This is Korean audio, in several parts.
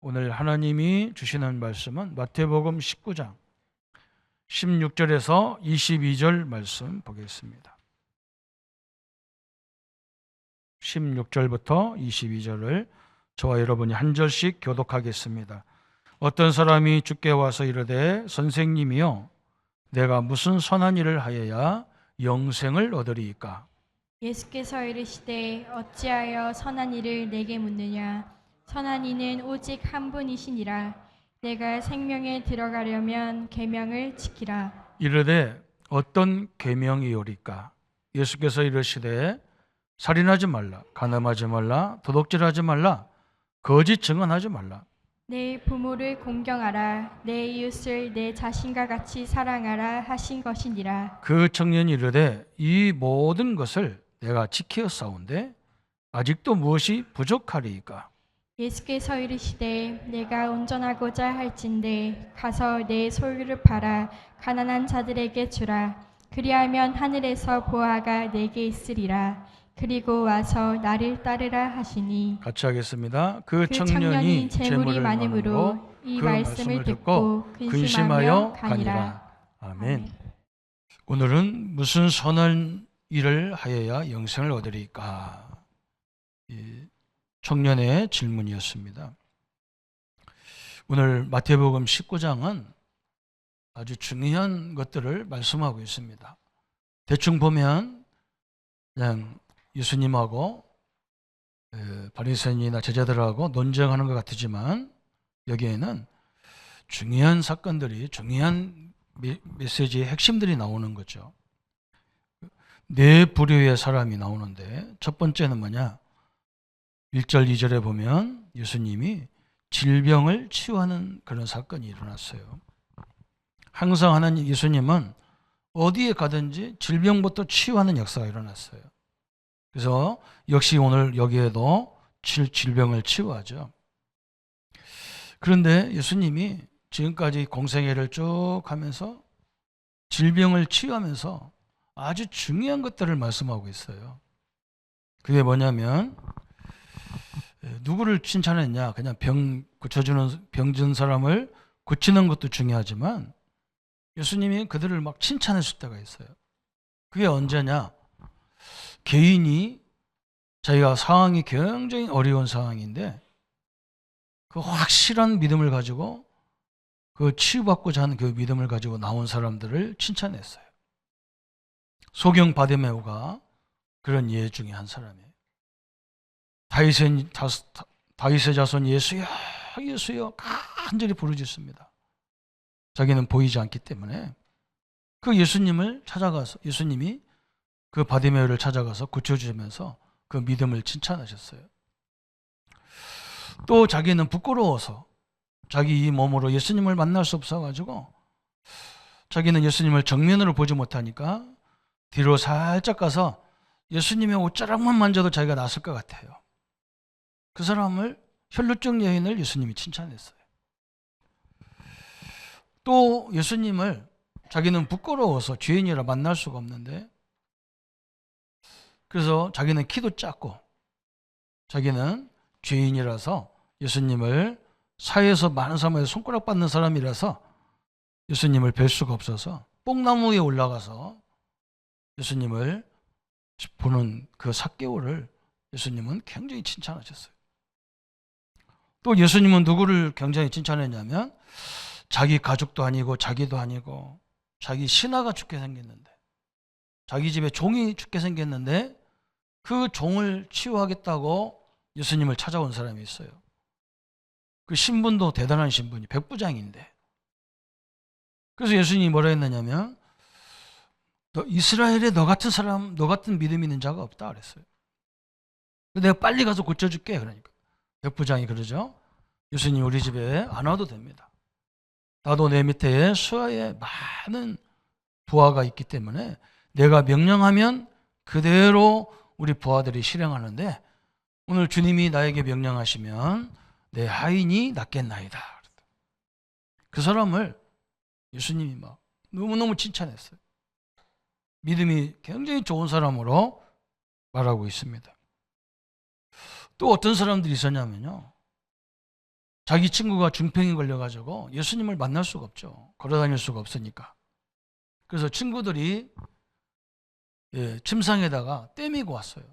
오늘 하나님이 주시는 말씀은 마태복음 19장 16절에서 22절 말씀 보겠습니다. 16절부터 22절을 저와 여러분이 한 절씩 교독하겠습니다. 어떤 사람이 주께 와서 이르되 선생님이여 내가 무슨 선한 일을 하여야 영생을 얻으리이까? 예수께서 이르시되 어찌하여 선한 일을 내게 묻느냐? 선한 이는 오직 한 분이시니라. 내가 생명에 들어가려면 계명을 지키라. 이르되 어떤 계명이오리까? 예수께서 이르시되 살인하지 말라, 간음하지 말라, 도둑질하지 말라, 거짓 증언하지 말라. 내 부모를 공경하라. 내 이웃을 내 자신과 같이 사랑하라 하신 것이니라. 그 청년이 이르되 이 모든 것을 내가 지키었사온데 아직도 무엇이 부족하리이까? 예수께서 이르시되 내가 온전하고자 할진대 가서 내 소유를 팔아 가난한 자들에게 주라. 그리하면 하늘에서 보화가 내게 있으리라. 그리고 와서 나를 따르라 하시니. 같이 하겠습니다. 그 그 청년이 청년이 재물이 재물이 많음으로 많음으로 이 그 말씀을 듣고 근심하여 가니라. 아멘. 오늘은 무슨 선한 일을 하여야 영생을 얻으리까? 이 청년의 질문이었습니다. 오늘 마태복음 19장은 아주 중요한 것들을 말씀하고 있습니다. 대충 보면 그냥 예수님하고 바리새인이나 제자들하고 논쟁하는 것 같지만 여기에는 중요한 사건들이, 중요한 메시지의 핵심들이 나오는 거죠. 네 부류의 사람이 나오는데 첫 번째는 뭐냐? 1절, 2절에 보면 예수님이 질병을 치유하는 그런 사건이 일어났어요. 항상 하나님 예수님은 어디에 가든지 질병부터 치유하는 역사가 일어났어요. 그래서 역시 오늘 여기에도 질병을 치유하죠. 그런데 예수님이 지금까지 공생애를 쭉 하면서 질병을 치유하면서 아주 중요한 것들을 말씀하고 있어요. 그게 뭐냐면 누구를 칭찬했냐? 그냥 병든 사람을 고치는 것도 중요하지만 예수님이 그들을 막 칭찬했을 때가 있어요. 그게 언제냐? 개인이 자기가 상황이 굉장히 어려운 상황인데 그 확실한 믿음을 가지고 그 치유받고자 하는 그 믿음을 가지고 나온 사람들을 칭찬했어요. 소경 바디메오가 그런 예 중에 한 사람이에요. 다윗의 자손 예수여 예수여 간절히 부르짖습니다. 자기는 보이지 않기 때문에 그 예수님을 찾아가서 예수님이 그 바디메오를 찾아가서 고쳐주면서 그 믿음을 칭찬하셨어요. 또 자기는 부끄러워서 자기 이 몸으로 예수님을 만날 수 없어가지고 자기는 예수님을 정면으로 보지 못하니까 뒤로 살짝 가서 예수님의 옷자락만 만져도 자기가 낫을 것 같아요. 그 사람을 혈루증 여인을 예수님이 칭찬했어요. 또 예수님을 자기는 부끄러워서 죄인이라 만날 수가 없는데 그래서 자기는 키도 작고 자기는 죄인이라서 예수님을 사회에서 많은 사람에게 손가락 받는 사람이라서 예수님을 뵐 수가 없어서 뽕나무 위에 올라가서 예수님을 보는 그 삭개오를 예수님은 굉장히 칭찬하셨어요. 또 예수님은 누구를 굉장히 칭찬했냐면 자기 가족도 아니고 자기도 아니고 자기 신하가 죽게 생겼는데 자기 집에 종이 죽게 생겼는데 그 종을 치유하겠다고 예수님을 찾아온 사람이 있어요. 그 신분도 대단한 신분이 백부장인데 그래서 예수님이 뭐라 했느냐면 이스라엘에 너 같은 사람, 너 같은 믿음 있는 자가 없다 그랬어요. 내가 빨리 가서 고쳐줄게 그러니까 백부장이 그러죠. 예수님 우리 집에 안 와도 됩니다. 나도 내 밑에 수하에 많은 부하가 있기 때문에 내가 명령하면 그대로 우리 부하들이 실행하는데 오늘 주님이 나에게 명령하시면 내 하인이 낫겠나이다. 그 사람을 예수님이 막 너무너무 칭찬했어요. 믿음이 굉장히 좋은 사람으로 말하고 있습니다. 또 어떤 사람들이 있었냐면요. 자기 친구가 중풍이 걸려가지고 예수님을 만날 수가 없죠. 걸어다닐 수가 없으니까. 그래서 친구들이 침상에다가 떼미고 왔어요.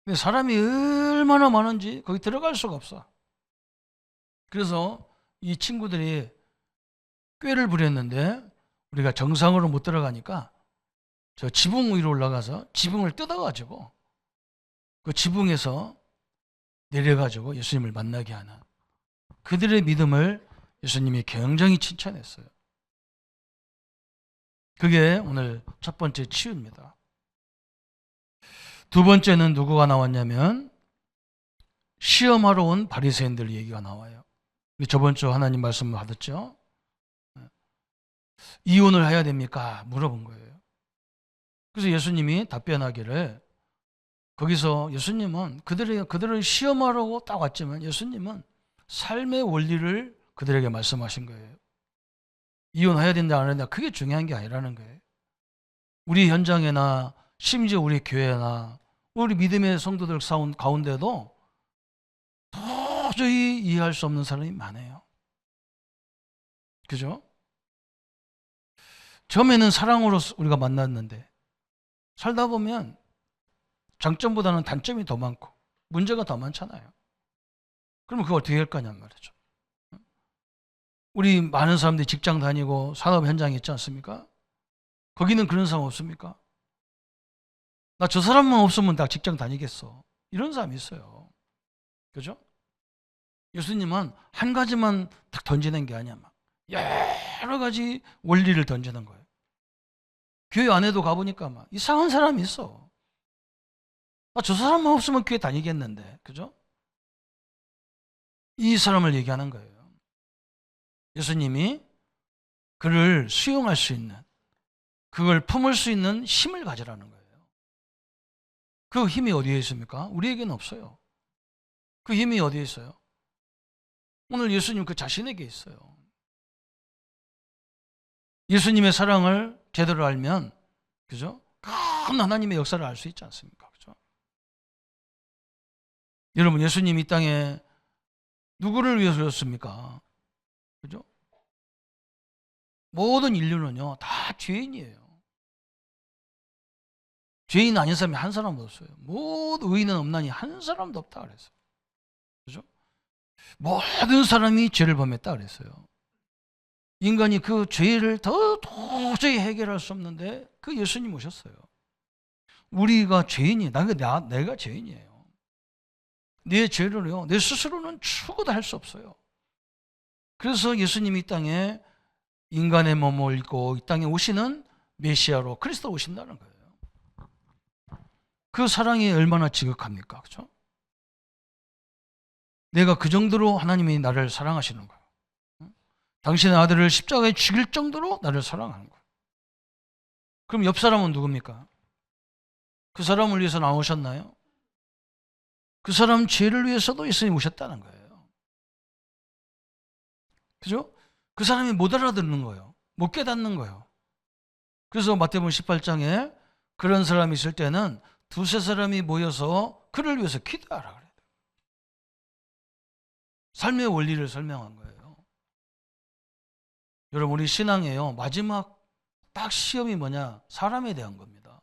근데 사람이 얼마나 많은지 거기 들어갈 수가 없어. 그래서 이 친구들이 꾀를 부렸는데 우리가 정상으로 못 들어가니까 저 지붕 위로 올라가서 지붕을 뜯어가지고 그 지붕에서 내려가지고 예수님을 만나게 하는 그들의 믿음을 예수님이 굉장히 칭찬했어요. 그게 오늘 첫 번째 치유입니다. 두 번째는 누구가 나왔냐면 시험하러 온 바리새인들 얘기가 나와요. 우리 저번 주 하나님 말씀 받았죠? 이혼을 해야 됩니까? 물어본 거예요. 그래서 예수님이 답변하기를 거기서 예수님은 그들을 시험하라고 딱 왔지만 예수님은 삶의 원리를 그들에게 말씀하신 거예요. 이혼해야 된다 안 된다 그게 중요한 게 아니라는 거예요. 우리 현장이나 심지어 우리 교회나 우리 믿음의 성도들 가운데도 도저히 이해할 수 없는 사람이 많아요. 그죠? 처음에는 사랑으로 우리가 만났는데 살다 보면 장점보다는 단점이 더 많고 문제가 더 많잖아요. 그러면 그걸 어떻게 할 거냔 말이죠. 우리 많은 사람들이 직장 다니고 산업 현장에 있지 않습니까? 거기는 그런 사람 없습니까? 나 저 사람만 없으면 나 직장 다니겠어. 이런 사람이 있어요. 그죠? 예수님은 한 가지만 딱 던지는 게 아니야. 막 여러 가지 원리를 던지는 거예요. 교회 안에도 가보니까 막 이상한 사람이 있어. 나 저 사람만 없으면 교회 다니겠는데. 그죠? 이 사람을 얘기하는 거예요. 예수님이 그를 수용할 수 있는, 그걸 품을 수 있는 힘을 가지라는 거예요. 그 힘이 어디에 있습니까? 우리에게는 없어요. 그 힘이 어디에 있어요? 오늘 예수님 그 자신에게 있어요. 예수님의 사랑을 제대로 알면, 그죠? 큰 하나님의 역사를 알 수 있지 않습니까? 그죠? 여러분, 예수님 이 땅에 누구를 위해서 오셨습니까? 그죠? 모든 인류는요, 다 죄인이에요. 죄인 아닌 사람이 한 사람도 없어요. 모두 의인은 없나니 한 사람도 없다 그랬어요. 그죠? 모든 사람이 죄를 범했다 그랬어요. 인간이 그 죄를 더 도저히 해결할 수 없는데 그 예수님 오셨어요. 우리가 죄인이에요. 내가 죄인이에요. 내 죄를요, 내 스스로는 죽어도 할 수 없어요. 그래서 예수님이 이 땅에 인간의 몸을 입고 이 땅에 오시는 메시아로 그리스도 오신다는 거예요. 그 사랑이 얼마나 지극합니까? 그렇죠? 내가 그 정도로 하나님이 나를 사랑하시는 거예요. 당신의 아들을 십자가에 죽일 정도로 나를 사랑하는 거예요. 그럼 옆 사람은 누굽니까? 그 사람을 위해서 나오셨나요? 그 사람 죄를 위해서도 예수님이 오셨다는 거예요. 그죠? 그 사람이 못 알아듣는 거예요. 못 깨닫는 거예요. 그래서 마태복음 18장에 그런 사람이 있을 때는 두세 사람이 모여서 그를 위해서 기도하라 그래요. 삶의 원리를 설명한 거예요. 여러분, 우리 신앙에요, 마지막 딱 시험이 뭐냐? 사람에 대한 겁니다.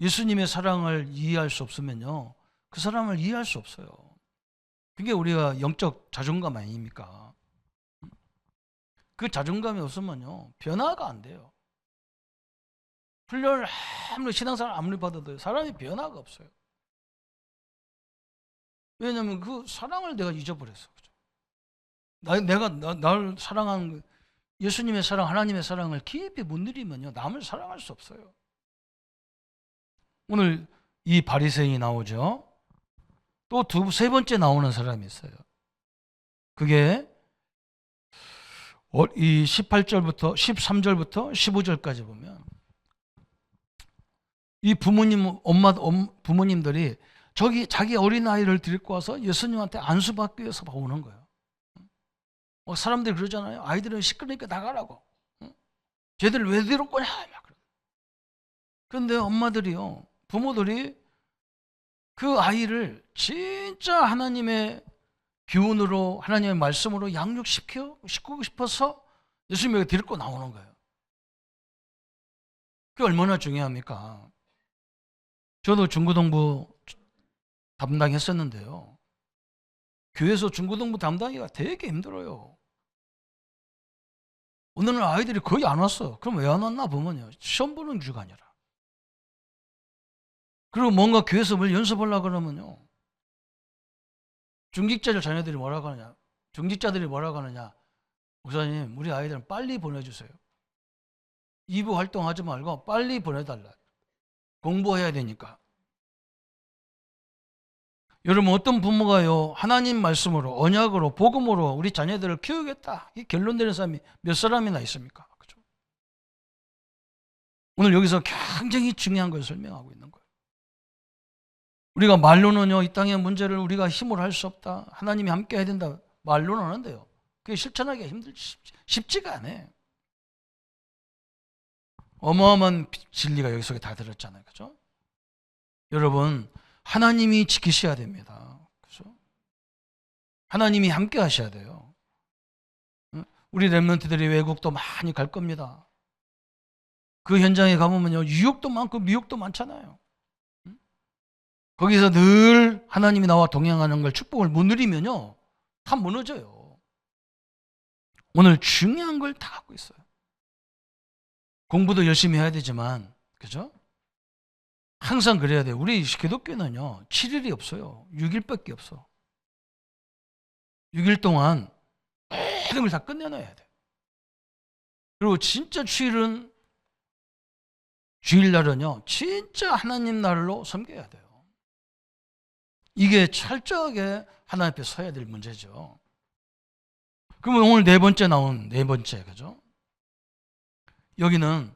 예수님의 사랑을 이해할 수 없으면요, 그 사람을 이해할 수 없어요. 그게 우리가 영적 자존감 아닙니까? 그 자존감이 없으면요, 변화가 안 돼요. 훈련을 아무리 신앙생활 아무리 받아도 사람이 변화가 없어요. 왜냐하면 그 사랑을 내가 잊어버렸어. 내가 나를 사랑하는 예수님의 사랑, 하나님의 사랑을 깊이 못 누리면요, 남을 사랑할 수 없어요. 오늘 이 바리새인이 나오죠. 또 세 번째 나오는 사람이 있어요. 그게 이 18절부터 13절부터 15절까지 보면 이 부모님들이 자기 어린아이를 데리고 와서 예수님한테 안수받기 위해서 오는 거예요. 사람들이 그러잖아요. 아이들은 시끄러니까 나가라고. 쟤들 왜 데리고 오냐. 그런데 엄마들이요, 부모들이 그 아이를 진짜 하나님의 교훈으로 하나님의 말씀으로 양육시키고 싶어서 예수님에게 데리고 나오는 거예요. 그게 얼마나 중요합니까? 저도 중고등부 담당했었는데요. 교회에서 중고등부 담당하기가 되게 힘들어요. 오늘은 아이들이 거의 안 왔어. 그럼 왜 안 왔나 보면요, 시험 보는 주가 아니라. 그리고 뭔가 교회에서 뭘 연습하려고 그러면요, 중직자들 자녀들이 뭐라고 하느냐, 중직자들이 뭐라고 하느냐, 목사님 우리 아이들은 빨리 보내주세요. 2부 활동하지 말고 빨리 보내달라. 공부해야 되니까. 여러분, 어떤 부모가요, 하나님 말씀으로, 언약으로, 복음으로 우리 자녀들을 키우겠다, 이 결론 내는 사람이 몇 사람이나 있습니까? 그죠? 오늘 여기서 굉장히 중요한 걸 설명하고 있는 거예요. 우리가 말로는요, 이 땅의 문제를 우리가 힘으로 할 수 없다, 하나님이 함께 해야 된다, 말로는 하는데요, 그게 실천하기가 쉽지가 않아요. 어마어마한 진리가 여기 속에 다 들었잖아요. 그죠? 여러분, 하나님이 지키셔야 됩니다. 그죠? 하나님이 함께 하셔야 돼요. 우리 렘넌트들이 외국도 많이 갈 겁니다. 그 현장에 가보면요, 유혹도 많고 미혹도 많잖아요. 거기서 늘 하나님이 나와 동행하는 걸, 축복을 못 누리면요, 다 무너져요. 오늘 중요한 걸 다 갖고 있어요. 공부도 열심히 해야 되지만, 그죠? 항상 그래야 돼요. 우리 기독교는요, 7일이 없어요. 6일밖에 없어. 6일 동안 모든 걸 다 끝내놔야 돼. 그리고 진짜 주일날은요, 진짜 하나님 날로 섬겨야 돼요. 이게 철저하게 하나님 앞에 서야 될 문제죠. 그러면 오늘 네 번째, 그죠? 여기는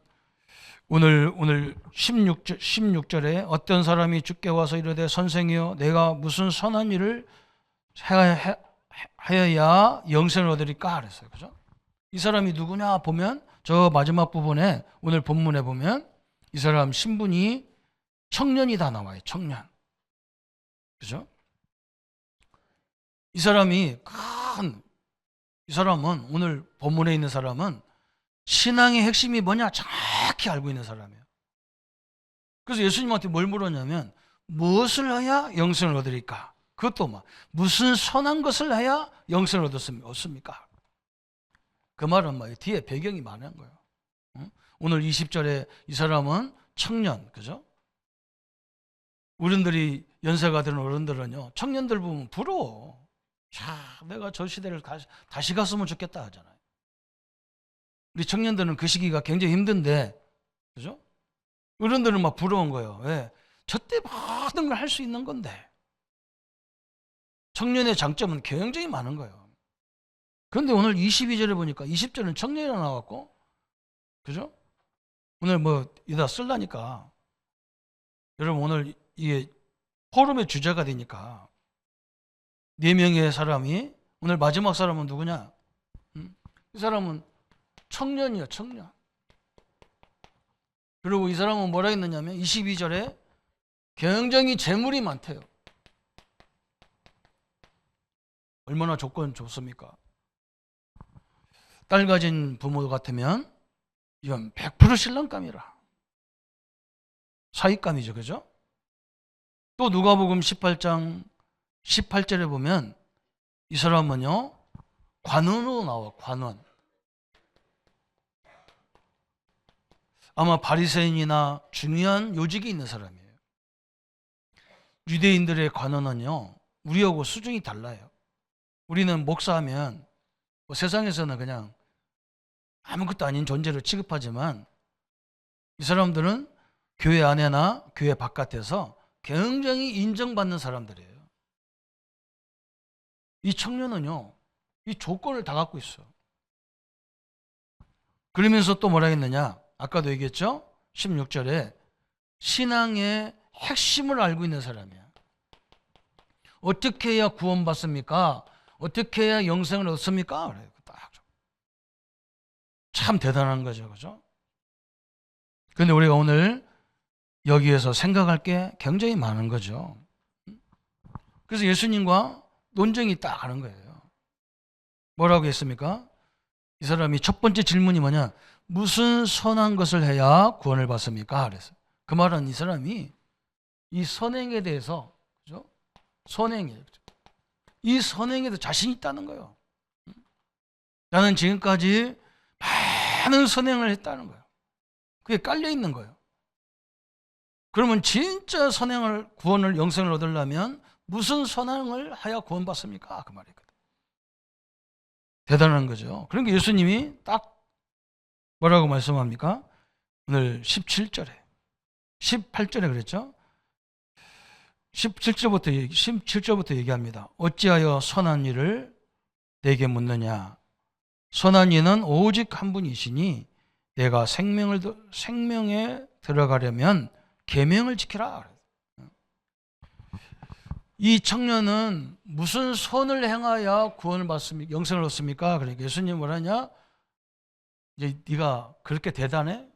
오늘 16절에 어떤 사람이 주께 와서 이르되 선생이여 내가 무슨 선한 일을 하여야 영생을 얻으리까 그랬어요. 그죠? 이 사람이 누구냐 보면 저 마지막 부분에 오늘 본문에 보면 이 사람 신분이 청년이 다 나와요. 청년. 그죠? 이 사람은 오늘 본문에 있는 사람은 신앙의 핵심이 뭐냐 정확히 알고 있는 사람이에요. 그래서 예수님한테 뭘 물었냐면 무엇을 해야 영생을 얻으리까? 그것도 무슨 선한 것을 해야 영생을 얻습니까? 그 말은 뒤에 배경이 많은 거예요. 오늘 20절에 이 사람은 청년, 그죠? 어른들이, 연세가 된 어른들은요, 청년들 보면 부러워. 자, 내가 저 시대를 다시 갔으면 좋겠다 하잖아요. 우리 청년들은 그 시기가 굉장히 힘든데, 그죠? 어른들은 막 부러운 거예요. 왜? 저때 모든 걸 할 수 있는 건데. 청년의 장점은 굉장히 많은 거예요. 그런데 오늘 22절에 보니까 20절은 청년이 나왔고, 그죠? 오늘 이다 쓸라니까. 여러분, 오늘 이게 포럼의 주제가 되니까 4명의 사람이, 오늘 마지막 사람은 누구냐? 이 사람은 청년이야, 청년. 그리고 이 사람은 뭐라 했느냐면 22절에 굉장히 재물이 많대요. 얼마나 조건 좋습니까? 딸 가진 부모 같으면 이건 100% 신랑감이라. 사윗감이죠. 그죠? 또 누가복음 18장 18절에 보면 이 사람은요, 관원으로 나와. 관원. 아마 바리새인이나 중요한 요직이 있는 사람이에요. 유대인들의 관원은요, 우리하고 수준이 달라요. 우리는 목사하면 세상에서는 그냥 아무것도 아닌 존재로 취급하지만 이 사람들은 교회 안에나 교회 바깥에서 굉장히 인정받는 사람들이에요. 이 청년은요, 이 조건을 다 갖고 있어요. 그러면서 또 뭐라 했느냐? 아까도 얘기했죠? 16절에 신앙의 핵심을 알고 있는 사람이야. 어떻게 해야 구원받습니까? 어떻게 해야 영생을 얻습니까? 그래요. 참 대단한 거죠. 그죠? 그런데 우리가 오늘 여기에서 생각할 게 굉장히 많은 거죠. 그래서 예수님과 논쟁이 딱 하는 거예요. 뭐라고 했습니까? 이 사람이 첫 번째 질문이 뭐냐? 무슨 선한 것을 해야 구원을 받습니까? 그랬어요. 그 말은 이 사람이 이 선행에 대해서, 그죠? 선행이에요. 이 선행에 대해서 자신 있다는 거예요. 나는 지금까지 많은 선행을 했다는 거예요. 그게 깔려 있는 거예요. 그러면 진짜 선행을, 구원을, 영생을 얻으려면 무슨 선행을 해야 구원받습니까? 그 말이거든. 대단한 거죠. 그러니까 예수님이 딱 뭐라고 말씀합니까? 오늘 17절에, 18절에 그랬죠? 17절부터 얘기합니다. 어찌하여 선한 일을 내게 묻느냐? 선한 이는 오직 한 분이시니 내가 생명에 들어가려면 계명을 지키라. 이 청년은 무슨 선을 행하여 구원을 받습니까? 영생을 얻습니까? 그러니까 예수님 뭐라냐? 이제 네가 그렇게 대단해?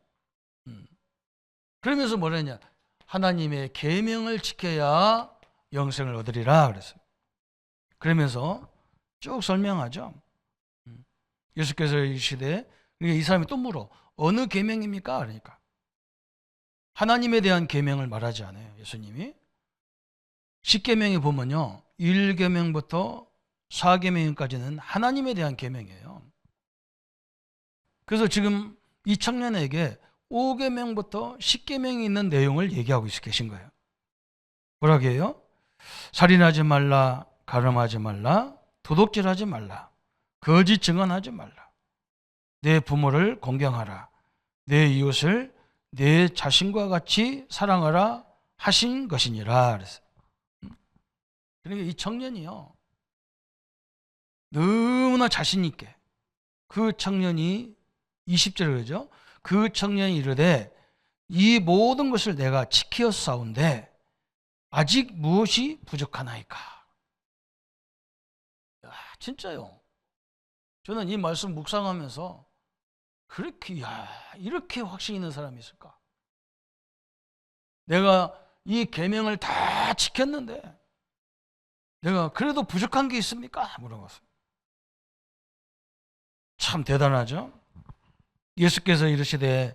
그러면서 뭐라냐? 하나님의 계명을 지켜야 영생을 얻으리라 그랬어요. 그러면서 쭉 설명하죠. 예수께서 이 시대에, 이 사람이 또 물어. 어느 계명입니까? 그러니까 하나님에 대한 계명을 말하지 않아요. 예수님이. 10계명에 보면요. 1계명부터 4계명까지는 하나님에 대한 계명이에요. 그래서 지금 이 청년에게 5계명부터 10계명이 있는 내용을 얘기하고 계신 거예요. 뭐라고 해요? 살인하지 말라, 가늠하지 말라, 도둑질하지 말라, 거짓 증언하지 말라, 내 부모를 공경하라, 내 이웃을 내 자신과 같이 사랑하라 하신 것이니라. 그랬어요. 그러니까 이 청년이요, 너무나 자신 있게, 그 청년이 20절에 그러죠. 그 청년이 이르되 이 모든 것을 내가 지키었사온데 아직 무엇이 부족하나이까? 야, 진짜요. 저는 이 말씀 묵상하면서 그렇게, 이렇게 확신 있는 사람이 있을까? 내가 이 계명을 다 지켰는데 내가 그래도 부족한 게 있습니까? 물어봤어요. 참 대단하죠. 예수께서 이르시되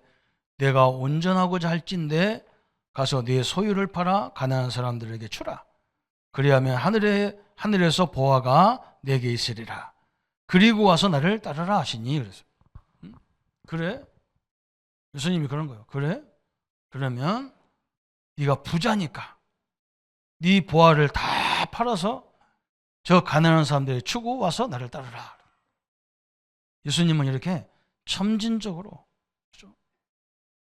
내가 온전하고자 할진대 가서 네 소유를 팔아 가난한 사람들에게 주라. 그리하면 하늘에서 보화가 내게 있으리라. 그리고 와서 나를 따르라 하시니. 그래서 그래? 예수님이 그런 거예요. 그래? 그러면 네가 부자니까 네 보화를 다 팔아서 저 가난한 사람들에게 주고 와서 나를 따르라. 예수님은 이렇게 점진적으로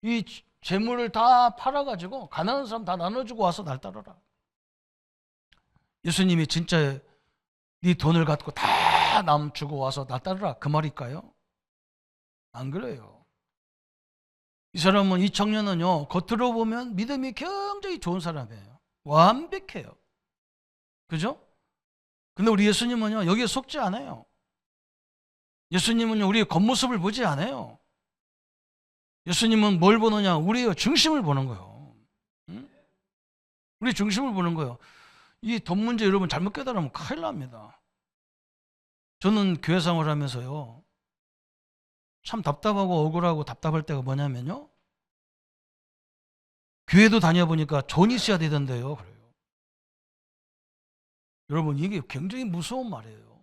이 재물을 다 팔아가지고 가난한 사람 다 나눠주고 와서 날 따르라. 예수님이 진짜 네 돈을 갖고 다 남 주고 와서 나 따르라 그 말일까요? 안 그래요. 이 사람은, 이 청년은요, 겉으로 보면 믿음이 굉장히 좋은 사람이에요. 완벽해요. 그죠? 근데 우리 예수님은요, 여기에 속지 않아요. 예수님은요, 우리의 겉모습을 보지 않아요. 예수님은 뭘 보느냐? 우리의 중심을 보는 거예요. 응? 우리 중심을 보는 거예요. 이 돈 문제 여러분 잘못 깨달으면 큰일 납니다. 저는 교회 생활을 하면서요, 참 답답하고 억울하고 답답할 때가 뭐냐면요, 교회도 다녀보니까 돈이 있어야 되던데요. 그래요. 여러분, 이게 굉장히 무서운 말이에요.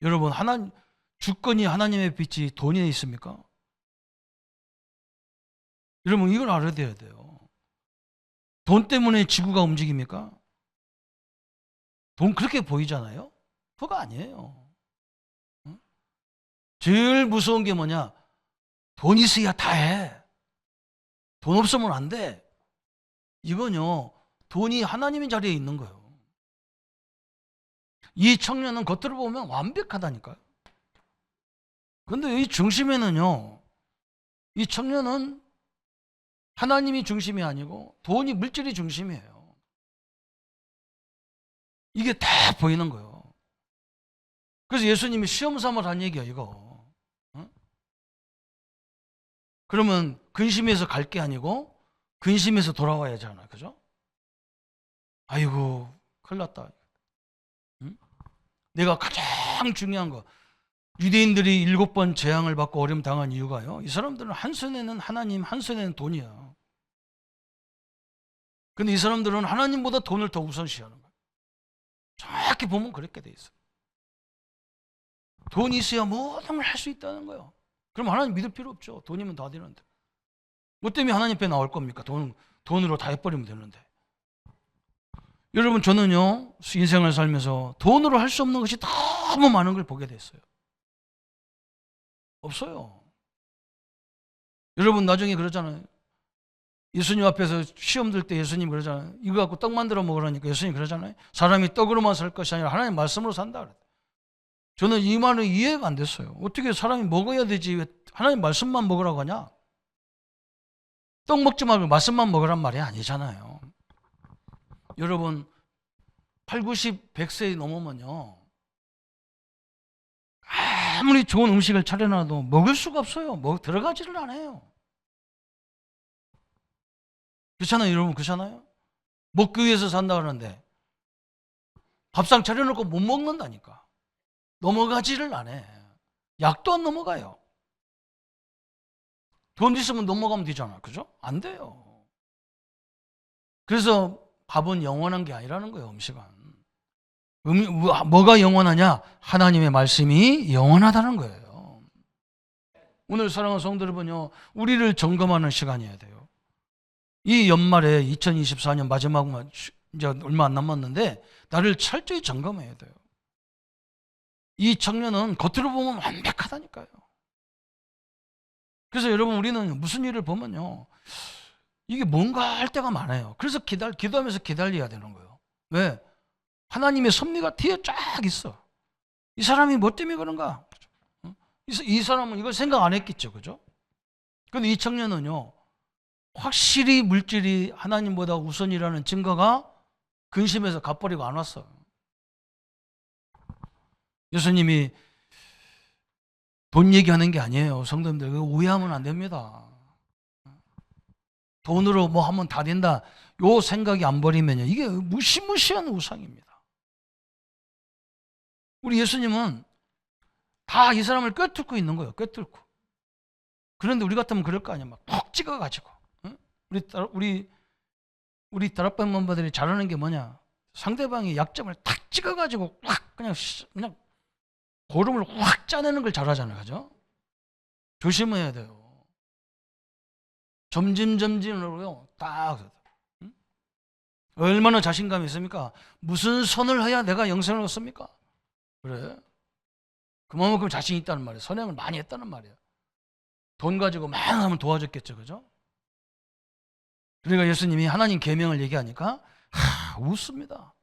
여러분, 주권이 하나님의 빛이 돈에 있습니까? 여러분, 이걸 알아야 돼요. 돈 때문에 지구가 움직입니까? 돈 그렇게 보이잖아요? 그거 아니에요. 제일 무서운 게 뭐냐? 돈 있어야 다 해. 돈 없으면 안 돼. 이건요, 돈이 하나님의 자리에 있는 거예요. 이 청년은 겉으로 보면 완벽하다니까요. 근데 이 중심에는요, 이 청년은 하나님이 중심이 아니고 돈이, 물질이 중심이에요. 이게 다 보이는 거예요. 그래서 예수님이 시험 삼으라 한 얘기야, 이거. 어? 그러면 근심해서 갈 게 아니고 근심해서 돌아와야 하잖아. 그죠? 아이고, 큰일 났다. 응? 내가 가장 중요한 거, 유대인들이 7번 재앙을 받고 어려움 당한 이유가요, 이 사람들은 한 손에는 하나님, 한 손에는 돈이야. 근데 이 사람들은 하나님보다 돈을 더 우선시하는 거예요. 정확히 보면 그렇게 돼 있어요. 돈이 있어야 모든 걸 할 수 있다는 거예요. 그럼 하나님 믿을 필요 없죠. 돈이면 다 되는데. 뭐 때문에 하나님 앞에 나올 겁니까? 돈으로 다 해버리면 되는데. 여러분, 저는요, 인생을 살면서 돈으로 할 수 없는 것이 너무 많은 걸 보게 됐어요. 없어요. 여러분, 나중에 그러잖아요. 예수님 앞에서 시험 들 때 예수님 그러잖아요. 이거 갖고 떡 만들어 먹으라니까 예수님 그러잖아요. 사람이 떡으로만 살 것이 아니라 하나님 말씀으로 산다 그래요. 저는 이 말은 이해가 안 됐어요. 어떻게 사람이 먹어야 되지 왜 하나님 말씀만 먹으라고 하냐? 떡 먹지 말고 말씀만 먹으란 말이 아니잖아요. 여러분, 8, 90, 100세 넘으면요, 아무리 좋은 음식을 차려놔도 먹을 수가 없어요. 들어가지를 않아요. 그렇잖아요, 여러분. 그렇잖아요. 먹기 위해서 산다 그러는데 밥상 차려놓고 못 먹는다니까. 넘어가지를 않아. 약도 안 넘어가요. 돈 있으면 넘어가면 되잖아. 그죠? 안 돼요. 그래서 밥은 영원한 게 아니라는 거예요, 음식은. 뭐가 영원하냐? 하나님의 말씀이 영원하다는 거예요. 오늘 사랑하는 성도 여러분요, 우리를 점검하는 시간이어야 돼요. 이 연말에 2024년 마지막, 이제 얼마 안 남았는데 나를 철저히 점검해야 돼요. 이 청년은 겉으로 보면 완벽하다니까요. 그래서 여러분, 우리는 무슨 일을 보면요, 이게 뭔가 할 때가 많아요. 그래서 기도하면서 기다려야 되는 거예요. 왜? 하나님의 섭리가 뒤에 쫙 있어. 이 사람이 뭐 때문에 그런가? 이 사람은 이걸 생각 안 했겠죠. 그죠? 근데 이 청년은요, 확실히 물질이 하나님보다 우선이라는 증거가 근심해서 갚버리고 안 왔어요. 예수님이 돈 얘기하는 게 아니에요. 성도님들, 오해하면 안 됩니다. 돈으로 뭐 하면 다 된다, 요 생각이 안 버리면요, 이게 무시무시한 우상입니다. 우리 예수님은 다 이 사람을 꿰뚫고 있는 거예요. 꿰뚫고. 그런데 우리 같으면 그럴 거 아니야. 막 푹 찍어가지고. 응? 우리 다락방 멤버들이 잘하는 게 뭐냐? 상대방의 약점을 탁 찍어가지고 확 그냥 고름을 확 짜내는 걸 잘하잖아요. 그죠? 조심해야 돼요. 점진점진으로요. 딱. 응? 얼마나 자신감이 있습니까? 무슨 선을 해야 내가 영생을 얻습니까? 그래? 그만큼 자신 있다는 말이에요. 선행을 많이 했다는 말이에요. 돈 가지고 많은 사람을 도와줬겠죠. 그죠? 그러니까 예수님이 하나님 계명을 얘기하니까 웃습니다.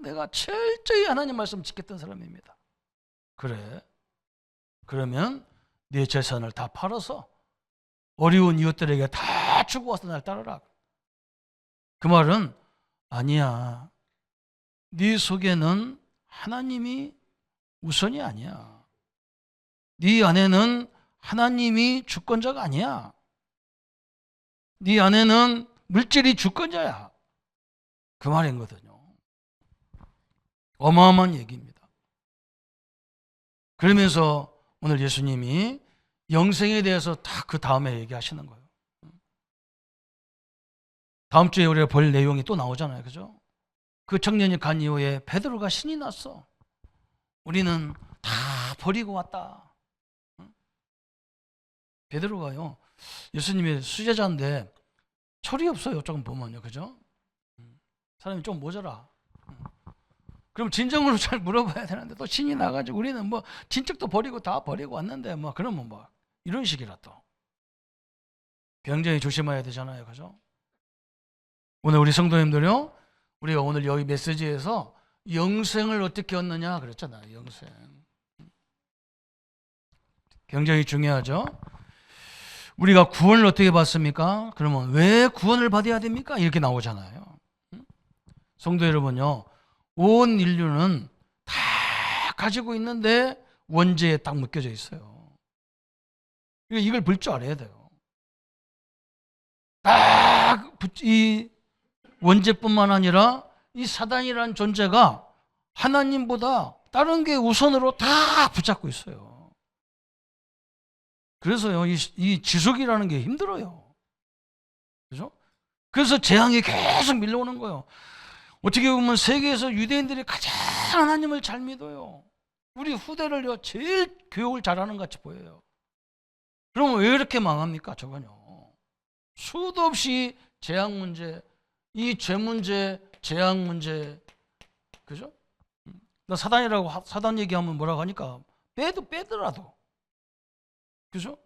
내가 철저히 하나님 말씀 지켰던 사람입니다. 그래? 그러면 네 재산을 다 팔아서 어려운 이웃들에게 다 주고 와서 날 따르라. 그 말은 아니야. 네 속에는 하나님이 우선이 아니야. 네 안에는 하나님이 주권자가 아니야. 네 안에는 물질이 주권자야. 그 말이거든요. 어마어마한 얘기입니다. 그러면서 오늘 예수님이 영생에 대해서 다 그 다음에 얘기하시는 거예요. 다음 주에 우리가 볼 내용이 또 나오잖아요. 그죠? 그 청년이 간 이후에 베드로가 신이 났어. 우리는 다 버리고 왔다. 베드로가요, 예수님의 수제자인데 철이 없어요. 조금 보면요. 그죠? 사람이 좀 모자라. 그럼 진정으로 잘 물어봐야 되는데 또 신이 나가지고 우리는 뭐 진척도 버리고 다 버리고 왔는데 뭐 그러면 뭐 이런 식이라 또 굉장히 조심해야 되잖아요. 그죠? 오늘 우리 성도님들요, 우리가 오늘 여기 메시지에서 영생을 어떻게 얻느냐 그랬잖아요. 영생 굉장히 중요하죠. 우리가 구원을 어떻게 받습니까? 그러면 왜 구원을 받아야 됩니까? 이렇게 나오잖아요. 성도 여러분요, 온 인류는 다 가지고 있는데 원죄에 딱 묶여져 있어요. 이걸 볼 줄 알아야 돼요. 딱 이 원죄뿐만 아니라 이 사단이라는 존재가 하나님보다 다른 게 우선으로 다 붙잡고 있어요. 그래서요, 이 지속이라는 게 힘들어요. 그죠? 그래서 재앙이 계속 밀려오는 거예요. 어떻게 보면 세계에서 유대인들이 가장 하나님을 잘 믿어요. 우리 후대를요, 제일 교육을 잘하는 것 같이 보여요. 그러면 왜 이렇게 망합니까? 저건요. 수도 없이 재앙 문제, 이 죄 문제, 재앙 문제, 그죠? 나 사단 얘기하면 뭐라고 하니까 빼더라도, 그죠?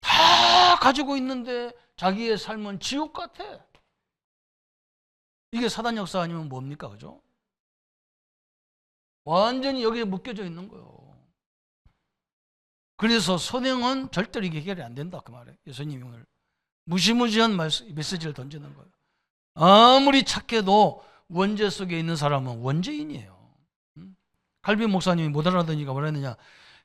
다 가지고 있는데 자기의 삶은 지옥 같아. 이게 사단 역사 아니면 뭡니까? 그죠? 완전히 여기에 묶여져 있는 거예요. 그래서 선행은 절대로 이게 해결이 안 된다 그 말이에요. 예수님이 오늘 무시무시한 메시지를 던지는 거예요. 아무리 착해도 원죄 속에 있는 사람은 원죄인이에요. 갈비 목사님이 못 알아듣으니까 뭐라 했느냐,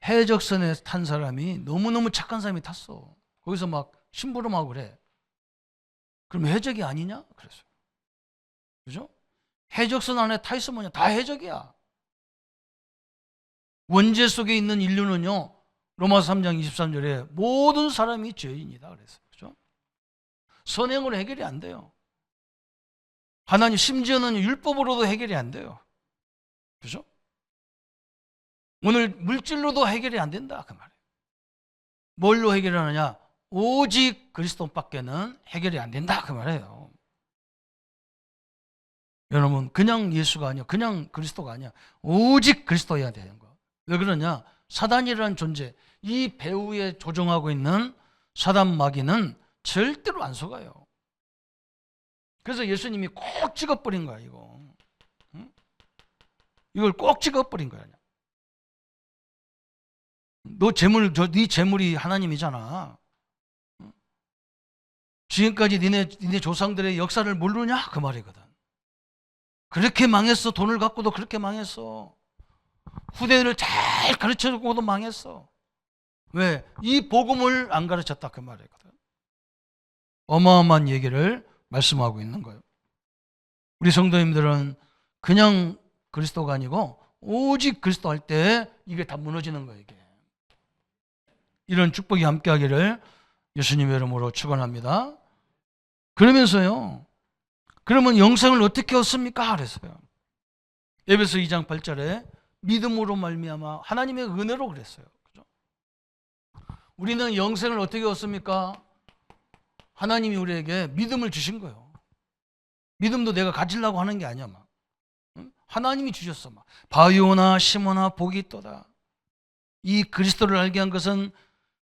해적선에 탄 사람이 너무너무 착한 사람이 탔어. 거기서 막 심부름하고 그래. 그럼 해적이 아니냐? 그랬어요. 그죠? 해적선 안에 타 있으면 다 해적이야. 원죄 속에 있는 인류는요, 로마서 3장 23절에 모든 사람이 죄인이다 그랬어요. 그죠? 선행으로 해결이 안 돼요. 하나님, 심지어는 율법으로도 해결이 안 돼요. 그죠? 오늘 물질로도 해결이 안 된다 그 말이에요. 뭘로 해결하느냐? 오직 그리스도밖에는 해결이 안 된다 그 말이에요. 여러분, 그냥 예수가 아니야, 그냥 그리스도가 아니야, 오직 그리스도여야 되는 거야. 왜 그러냐? 사단이라는 존재, 이 배후에 조종하고 있는 사단 마귀는 절대로 안 속아요. 그래서 예수님이 꼭 찍어버린 거야 이거. 응? 이걸 꼭 찍어버린 거야. 너 재물, 네 재물이 하나님이잖아. 지금까지 니네 조상들의 역사를 모르냐 그 말이거든. 그렇게 망했어. 돈을 갖고도 그렇게 망했어. 후대를 잘 가르쳐주고도 망했어. 왜? 이 복음을 안 가르쳤다 그 말이거든. 어마어마한 얘기를 말씀하고 있는 거예요. 우리 성도님들은 그냥 그리스도가 아니고 오직 그리스도 할 때 이게 다 무너지는 거예요. 이게. 이런 축복이 함께하기를 예수님의 이름으로 축원합니다. 그러면서요, 그러면 영생을 어떻게 얻습니까? 그랬어요. 에베소 2장 8절에 믿음으로 말미암아 하나님의 은혜로 그랬어요. 그죠? 우리는 영생을 어떻게 얻습니까? 하나님이 우리에게 믿음을 주신 거예요. 믿음도 내가 가지려고 하는 게 아니야. 막. 하나님이 주셨어. 막. 바요나 시모나 복이 있도다. 이 그리스도를 알게 한 것은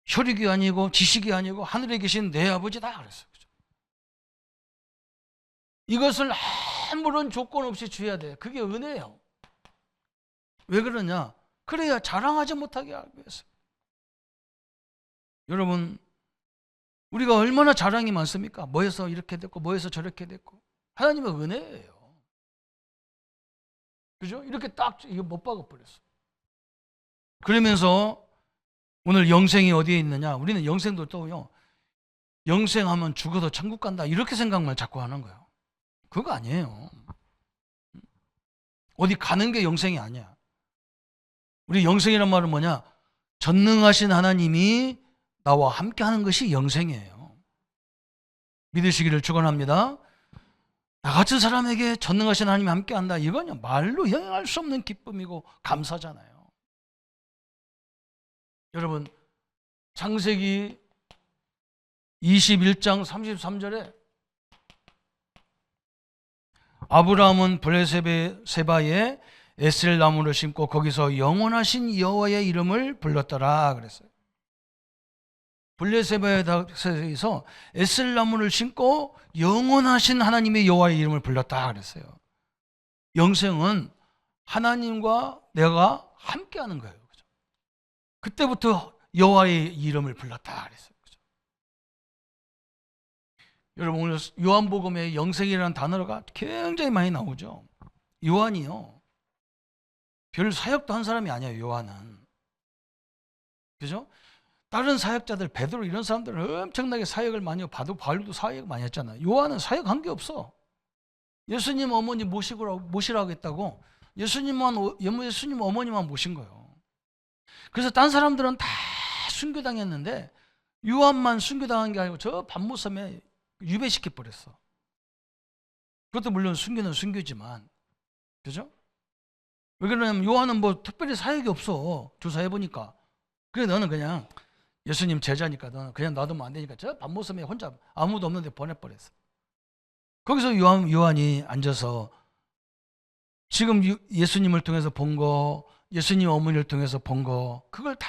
혈육이 아니고 지식이 아니고 하늘에 계신 내 아버지다 그랬어요. 그죠? 이것을 아무런 조건 없이 줘야 돼. 그게 은혜예요. 왜 그러냐? 그래야 자랑하지 못하게 하기 위해서. 여러분, 우리가 얼마나 자랑이 많습니까? 뭐해서 이렇게 됐고 뭐해서 저렇게 됐고. 하나님의 은혜예요. 그죠? 이렇게 딱 이거 못 박아버렸어. 그러면서 오늘 영생이 어디에 있느냐? 우리는 영생도 또요, 영생하면 죽어도 천국 간다 이렇게 생각만 자꾸 하는 거예요. 그거 아니에요. 어디 가는 게 영생이 아니야. 우리 영생이란 말은 뭐냐? 전능하신 하나님이 나와 함께 하는 것이 영생이에요. 믿으시기를 축원합니다. 나 같은 사람에게 전능하신 하나님이 함께 한다. 이건요, 말로 형용할 수 없는 기쁨이고 감사잖아요. 여러분, 창세기 21장 33절에 아브라함은 블레세바에 에셀 나무를 심고 거기서 영원하신 여호와의 이름을 불렀더라 그랬어요. 블레세바에서 에셀 나무를 심고 영원하신 하나님의 여호와의 이름을 불렀다 그랬어요. 영생은 하나님과 내가 함께하는 거예요. 그죠? 그때부터 여호와의 이름을 불렀다 그랬어요. 그죠? 여러분, 오늘 요한복음에 영생이라는 단어가 굉장히 많이 나오죠. 요한이요, 별 사역도 한 사람이 아니에요. 요한은. 그죠? 다른 사역자들, 베드로 이런 사람들은 엄청나게 사역을 많이 하고, 바울도 사역 많이 했잖아요. 요한은 사역한 게 없어. 예수님 어머니 모시라고 했다고 예수님 어머니만 모신 거예요. 그래서 딴 사람들은 다 순교당했는데 요한만 순교당한 게 아니고 저 밤모섬에 유배시켜 버렸어. 그것도 물론 순교는 순교지만, 그죠? 왜 그러냐면 요한은 뭐 특별히 사역이 없어. 조사해 보니까. 그래 너는 그냥 예수님 제자니까 너는 그냥 놔두면 안 되니까 저 밤모섬에 혼자 아무도 없는데 보내버렸어. 거기서 요한이 앉아서 지금 예수님을 통해서 본 거, 예수님 어머니를 통해서 본 거, 그걸 다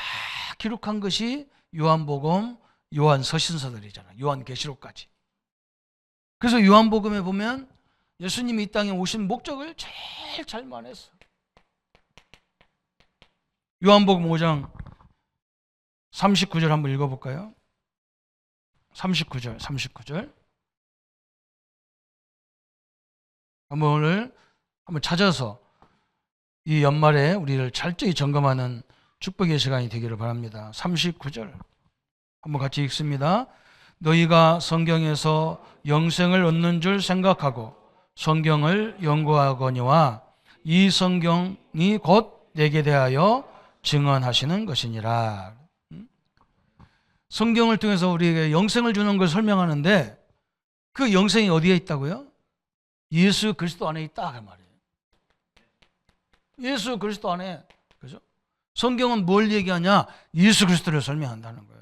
기록한 것이 요한복음, 요한 서신서들이잖아. 요한계시록까지. 그래서 요한복음에 보면 예수님이 이 땅에 오신 목적을 제일 잘 말했어. 요한복음 5장 39절 한번 읽어볼까요? 39절. 오늘 한번 찾아서 이 연말에 우리를 철저히 점검하는 축복의 시간이 되기를 바랍니다. 39절 한번 같이 읽습니다. 너희가 성경에서 영생을 얻는 줄 생각하고 성경을 연구하거니와 이 성경이 곧 내게 대하여 증언하시는 것이니라. 성경을 통해서 우리에게 영생을 주는 걸 설명하는데 그 영생이 어디에 있다고요? 예수 그리스도 안에 있다 그 말이에요. 예수 그리스도 안에. 그죠? 성경은 뭘 얘기하냐? 예수 그리스도를 설명한다는 거예요.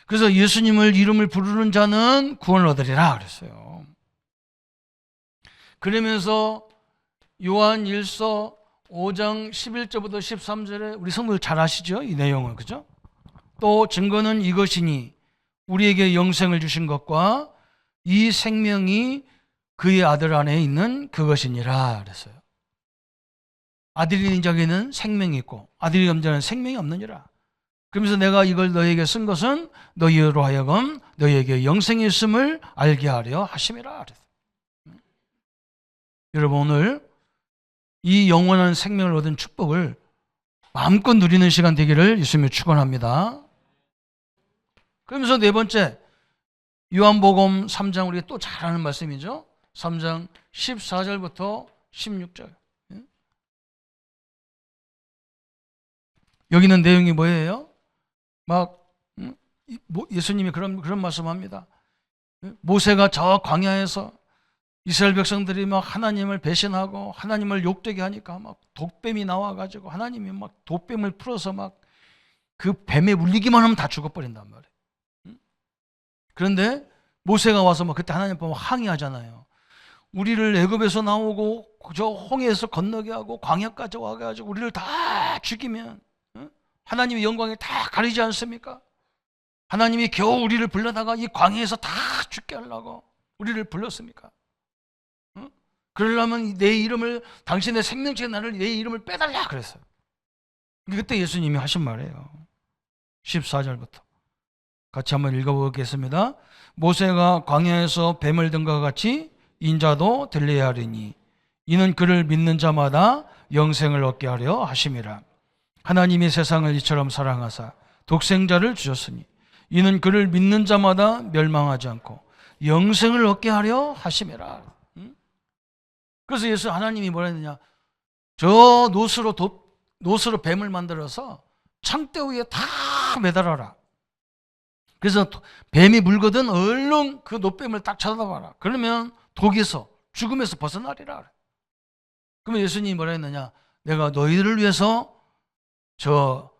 그래서 예수님을 이름을 부르는 자는 구원을 얻으리라 그랬어요. 그러면서 요한 1서 5장 11절부터 13절에 우리 성도들 잘 아시죠? 이 내용을. 그죠? 또 증거는 이것이니 우리에게 영생을 주신 것과 이 생명이 그의 아들 안에 있는 그것이니라 그랬어요. 아들이 있는 자에게는 생명이 있고 아들이 없는 자는 생명이 없느니라. 그러면서 내가 이걸 너희에게 쓴 것은 너희로 하여금 너희에게 영생이 있음을 알게 하려 하심이라 그랬어요. 여러분 오늘 이 영원한 생명을 얻은 축복을 마음껏 누리는 시간 되기를 예수님이 축원합니다. 그러면서 네 번째 요한복음 3장 우리가 또 잘 아는 말씀이죠. 3장 14절부터 16절. 여기는 내용이 뭐예요? 예수님이 그런 말씀합니다. 모세가 저 광야에서 이스라엘 백성들이 막 하나님을 배신하고 하나님을 욕되게 하니까 막 독뱀이 나와가지고 하나님이 막 독뱀을 풀어서 막 그 뱀에 물리기만 하면 다 죽어버린단 말이에요. 그런데 모세가 와서 막 그때 하나님 보면 항의하잖아요. 우리를 애굽에서 나오고 저 홍해에서 건너게 하고 광야까지 와가지고 우리를 다 죽이면 하나님의 영광이 다 가리지 않습니까? 하나님이 겨우 우리를 불러다가 이 광야에서 다 죽게 하려고 우리를 불렀습니까? 그러려면 내 이름을 당신의 생명책에 나를 내 이름을 빼달라 그랬어요. 그때 예수님이 하신 말이에요. 14절부터 같이 한번 읽어보겠습니다. 모세가 광야에서 뱀을 든 것 같이 인자도 들려야 하리니 이는 그를 믿는 자마다 영생을 얻게 하려 하심이라. 하나님이 세상을 이처럼 사랑하사 독생자를 주셨으니 이는 그를 믿는 자마다 멸망하지 않고 영생을 얻게 하려 하심이라. 그래서 예수 하나님이 뭐라 했느냐? 저 노스로 뱀을 만들어서 창대 위에 다 매달아라. 그래서 뱀이 물거든 얼른 그 노뱀을 딱 쳐다봐라. 그러면 독에서 죽음에서 벗어나리라. 그러면 예수님이 뭐라 했느냐? 내가 너희들을 위해서 저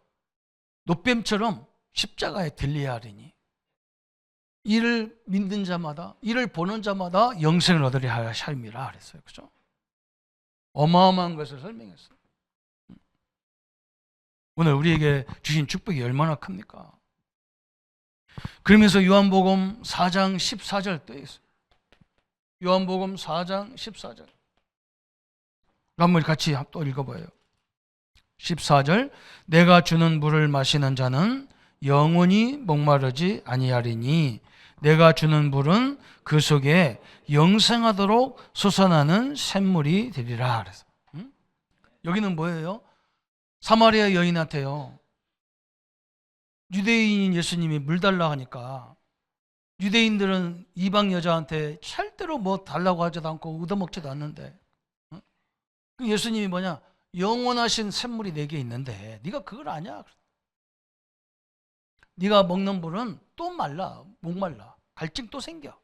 노뱀처럼 십자가에 들려야 하리니 이를 믿는 자마다 이를 보는 자마다 영생을 얻으리 하심이라 그랬어요. 그죠? 어마어마한 것을 설명했어요. 오늘 우리에게 주신 축복이 얼마나 큽니까? 그러면서 요한복음 4장 14절 또 있어요. 요한복음 4장 14절 한번 같이 또 읽어봐요. 14절 내가 주는 물을 마시는 자는 영원히 목마르지 아니하리니 내가 주는 물은 그 속에 영생하도록 솟아나는 샘물이 되리라. 그래서 여기는 뭐예요? 사마리아 여인한테요. 유대인인 예수님이 물 달라 하니까 유대인들은 이방 여자한테 절대로 뭐 달라고 하지도 않고 얻어먹지도 않는데 예수님이 뭐냐? 영원하신 샘물이 내게 있는데 네가 그걸 아냐? 네가 먹는 물은 또 말라, 목말라. 갈증 또 생겨.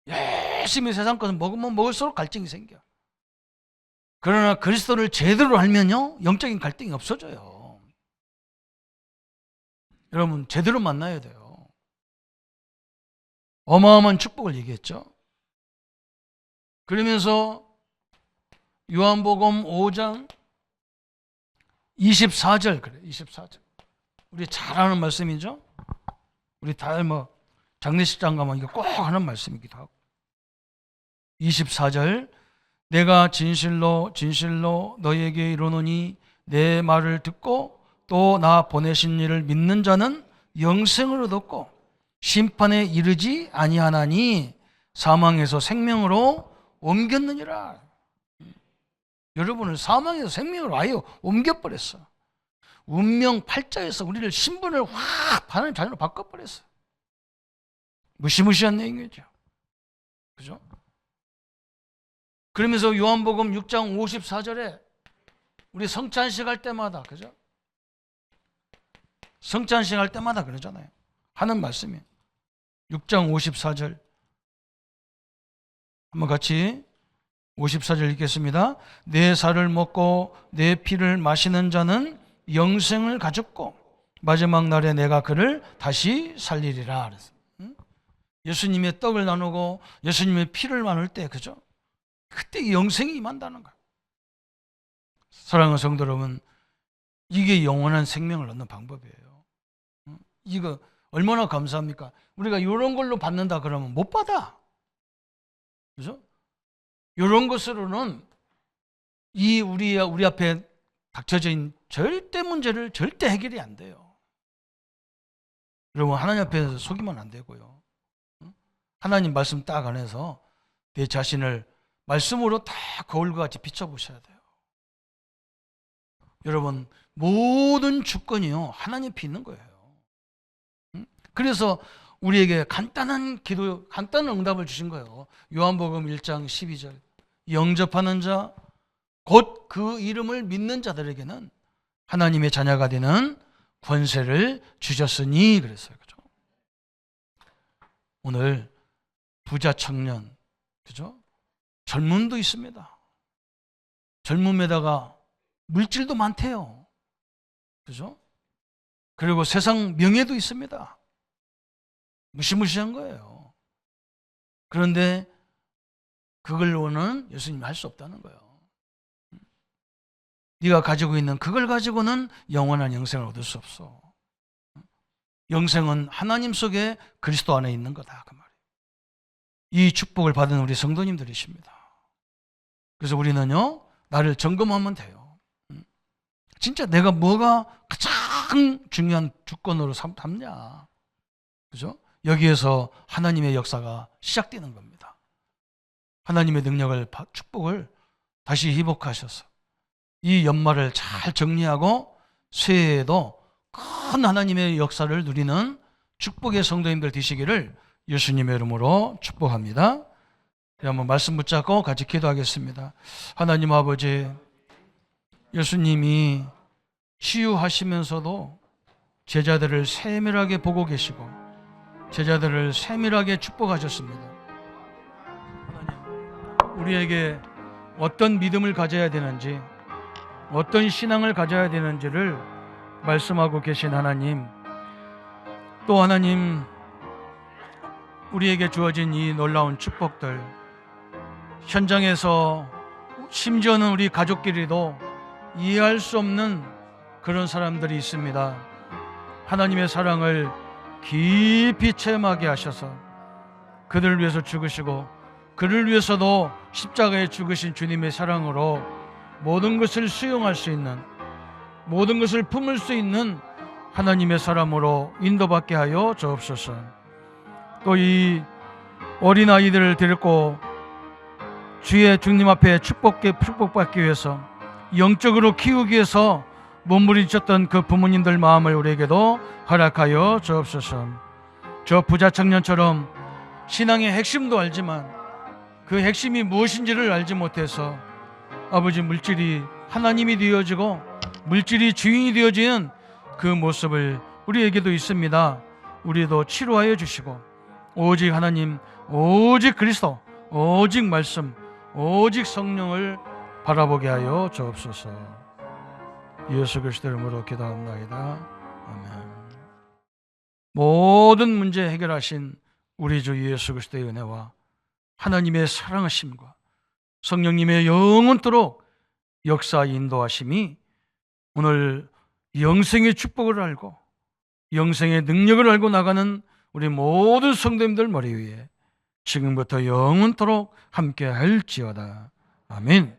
열심히 세상 것을 먹으면 먹을수록 갈증이 생겨. 그러나 그리스도를 제대로 알면요, 영적인 갈등이 없어져요. 여러분, 제대로 만나야 돼요. 어마어마한 축복을 얘기했죠. 그러면서 요한복음 5장 24절, 그래, 24절. 우리 잘 아는 말씀이죠. 우리 다 뭐 장례식장 가면 이거 꼭 하는 말씀이기도 하고. 24절, 내가 진실로 진실로 너희에게 이르노니 내 말을 듣고 또 나 보내신 이를 믿는 자는 영생을 얻었고 심판에 이르지 아니하나니 사망에서 생명으로 옮겼느니라. 여러분을 사망에서 생명으로 아예 옮겨버렸어. 운명 팔자에서 우리를 신분을 확 반을 자녀로 바꿔버렸어. 무시무시한 내용이죠. 그죠? 그러면서 요한복음 6장 54절에 우리 성찬식 할 때마다, 그죠? 성찬식 할 때마다 그러잖아요. 하는 말씀이에요. 6장 54절. 한번 같이 54절 읽겠습니다. 내 살을 먹고 내 피를 마시는 자는 영생을 가졌고 마지막 날에 내가 그를 다시 살리리라. 그래서 예수님의 떡을 나누고 예수님의 피를 나눌 때, 그죠? 그때 영생이 임한다는 거예요. 사랑하는 성도 여러분, 이게 영원한 생명을 얻는 방법이에요. 이거 얼마나 감사합니까? 우리가 이런 걸로 받는다 그러면 못 받아. 그죠? 이런 것으로는 우리 앞에 닥쳐져 있는 절대 문제를 절대 해결이 안 돼요. 여러분, 하나님 앞에서 속이면 안 되고요. 하나님 말씀 딱 안에서 내 자신을 말씀으로 다 거울과 같이 비춰보셔야 돼요. 여러분, 모든 주권이요 하나님 앞에 있는 거예요. 그래서 우리에게 간단한 기도, 간단한 응답을 주신 거예요. 요한복음 1장 12절. 영접하는 자, 곧 그 이름을 믿는 자들에게는 하나님의 자녀가 되는 권세를 주셨으니 그랬어요. 그죠? 오늘 부자 청년, 그죠? 젊음도 있습니다. 젊음에다가 물질도 많대요. 그죠? 그리고 세상 명예도 있습니다. 무시무시한 거예요. 그런데 그걸로는 예수님이 할 수 없다는 거예요. 네가 가지고 있는 그걸 가지고는 영원한 영생을 얻을 수 없어. 영생은 하나님 속에 그리스도 안에 있는 거다, 그 말이에요. 이 축복을 받은 우리 성도님들이십니다. 그래서 우리는요, 나를 점검하면 돼요. 진짜 내가 뭐가 가장 중요한 주권으로 삼냐, 그죠? 여기에서 하나님의 역사가 시작되는 겁니다. 하나님의 능력을, 축복을 다시 회복하셔서 이 연말을 잘 정리하고 새해에도 큰 하나님의 역사를 누리는 축복의 성도님들 되시기를 예수님의 이름으로 축복합니다. 한번 말씀 붙잡고 같이 기도하겠습니다. 하나님 아버지, 예수님이 치유하시면서도 제자들을 세밀하게 보고 계시고 제자들을 세밀하게 축복하셨습니다. 하나님, 우리에게 어떤 믿음을 가져야 되는지, 어떤 신앙을 가져야 되는지를 말씀하고 계신 하나님, 또 하나님, 우리에게 주어진 이 놀라운 축복들, 현장에서 심지어는 우리 가족끼리도 이해할 수 없는 그런 사람들이 있습니다. 하나님의 사랑을 깊이 체험하게 하셔서 그들을 위해서 죽으시고 그를 위해서도 십자가에 죽으신 주님의 사랑으로 모든 것을 수용할 수 있는, 모든 것을 품을 수 있는 하나님의 사람으로 인도받게 하여 주옵소서. 또 이 어린아이들을 데리고 주의 주님 앞에 축복받기 위해서, 영적으로 키우기 위해서 몸부림쳤던 그 부모님들 마음을 우리에게도 허락하여 주옵소서. 저 부자 청년처럼 신앙의 핵심도 알지만 그 핵심이 무엇인지를 알지 못해서 아버지 물질이 하나님이 되어지고 물질이 주인이 되어지는 그 모습을 우리에게도 있습니다. 우리도 치료하여 주시고 오직 하나님, 오직 그리스도, 오직 말씀, 오직 성령을 바라보게 하여 주옵소서. 예수 그리스도 이름으로 기도합나이다. 아멘. 모든 문제 해결하신 우리 주 예수 그리스도의 은혜와 하나님의 사랑하심과 성령님의 영원토록 역사 인도하심이 오늘 영생의 축복을 알고 영생의 능력을 알고 나가는 우리 모든 성도님들 머리 위에 지금부터 영원토록 함께 할지어다. 아멘.